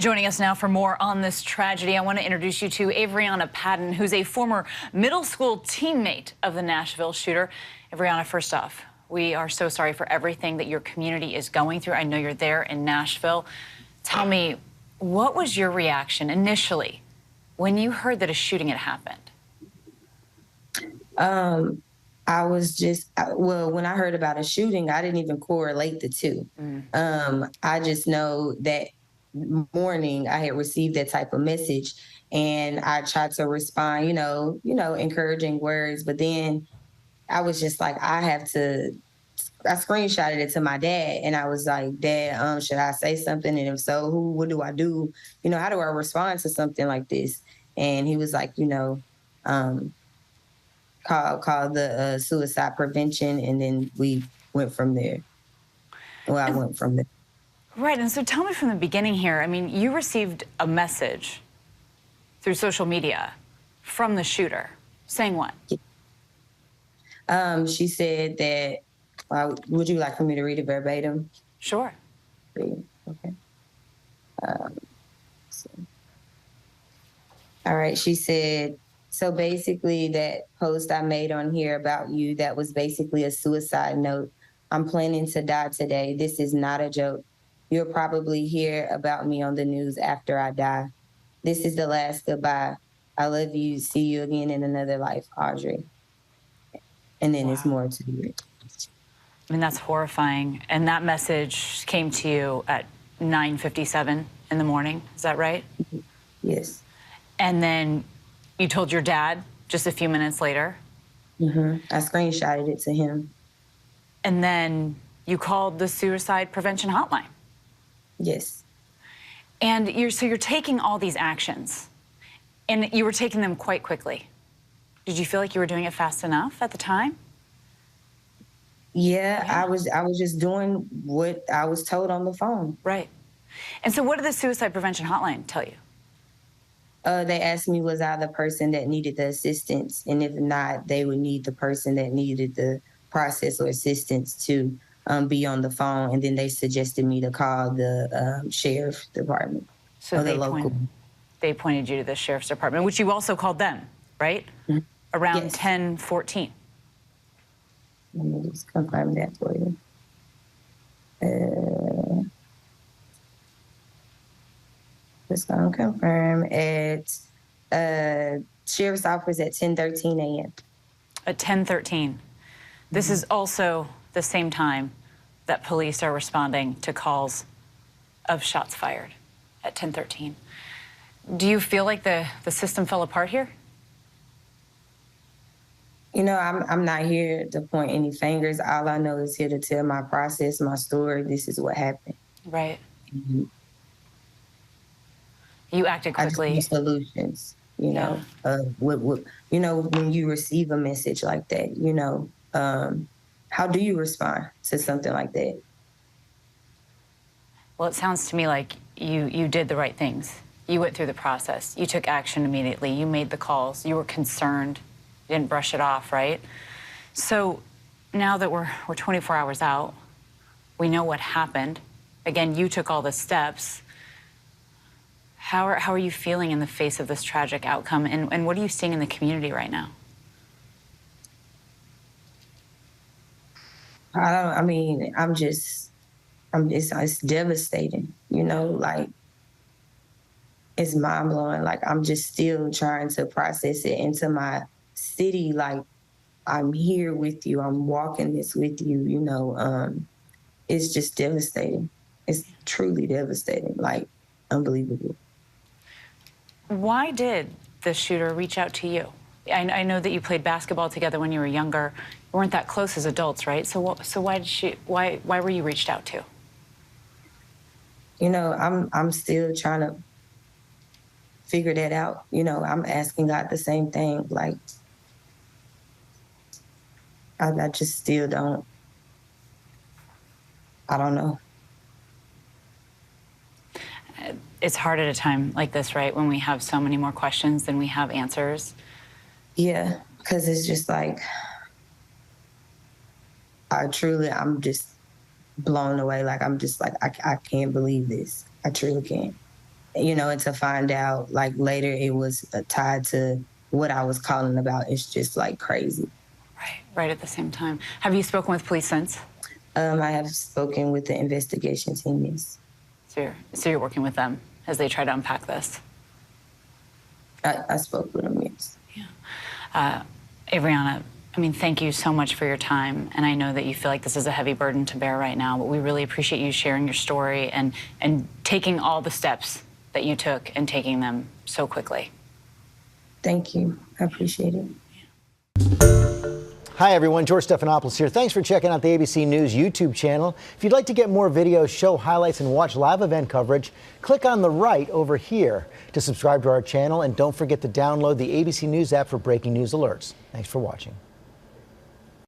Joining us now for more on this tragedy, I want to introduce you to Averianna Patton, who's a former middle school teammate of the Nashville shooter. Averianna, first off, we are so sorry for everything that your community is going through. I know you're there in Nashville. Tell me, what was your reaction initially when you heard that a shooting had happened? I was just, well, when I heard about a shooting, I didn't even correlate the two. I just know that morning I had received that type of message, and I tried to respond, encouraging words, but then I was just like, I screenshotted it to my dad, and I was like, Dad, should I say something? And if so, what do I do? How do I respond to something like this? And he was like, call the suicide prevention, and then we went from there. Well, I went from there. Right, and so tell me from the beginning here. I mean, you received a message through social media from the shooter saying what? She said that, would you like for me to read it verbatim? Sure. Okay. All right, she said, so basically that post I made on here about you, that was basically a suicide note. I'm planning to die today. This is not a joke. You'll probably hear about me on the news after I die. This is the last goodbye. I love you. See you again in another life, Audrey. And then It's more to it. I mean, that's horrifying. And that message came to you at 9:57 in the morning. Is that right? Yes. And then you told your dad just a few minutes later? I screenshotted it to him. And then you called the suicide prevention hotline? Yes. And you're taking all these actions, and you were taking them quite quickly. Did you feel like you were doing it fast enough at the time? Yeah. I was just doing what I was told on the phone. Right. And so what did the suicide prevention hotline tell you? They asked me, was I the person that needed the assistance? And if not, they would need the person that needed the process or assistance to be on the phone. And then they suggested me to call the sheriff's department. So they pointed you to the sheriff's department, which you also called them, right? Around 10:14. Let me just confirm that for you. Just gonna confirm at sheriff's office at 10:13 a.m. At 10:13. This is also the same time that police are responding to calls of shots fired at 10:13. Do you feel like the system fell apart here? I'm not here to point any fingers. All I know is here to tell my process, my story. This is what happened. Right. You acted quickly. I just need solutions, when you receive a message like that, how do you respond to something like that? Well, it sounds to me like you did the right things. You went through the process. You took action immediately. You made the calls. You were concerned. You didn't brush it off, right? So now that we're 24 hours out, we know what happened. Again, you took all the steps. How are you feeling in the face of this tragic outcome, and what are you seeing in the community right now? It's devastating, it's mind blowing. Like, I'm just still trying to process it into my city. Like, I'm here with you. I'm walking this with you, it's just devastating. It's truly devastating, like unbelievable. Why did the shooter reach out to you? I know that you played basketball together when you were younger. You weren't that close as adults, right? So why were you reached out to? I'm still trying to figure that out. I'm asking God the same thing. Like, I just still don't. I don't know. It's hard at a time like this, right? When we have so many more questions than we have answers. Yeah, because it's just like, I'm just blown away. Like, I'm just like, I can't believe this. I truly can't. you know, and to find out like later it was tied to what I was calling about. It's just like crazy. Right at the same time. Have you spoken with police since? I have spoken with the investigation team, yes. So you're working with them as they try to unpack this? I spoke with them, yes. Yeah. Averianna, I mean, thank you so much for your time. And I know that you feel like this is a heavy burden to bear right now, but we really appreciate you sharing your story and taking all the steps that you took and taking them so quickly. Thank you. I appreciate it. Hi, everyone. George Stephanopoulos here. Thanks for checking out the ABC News YouTube channel. If you'd like to get more videos, show highlights, and watch live event coverage, click on the right over here to subscribe to our channel. And don't forget to download the ABC News app for breaking news alerts. Thanks for watching.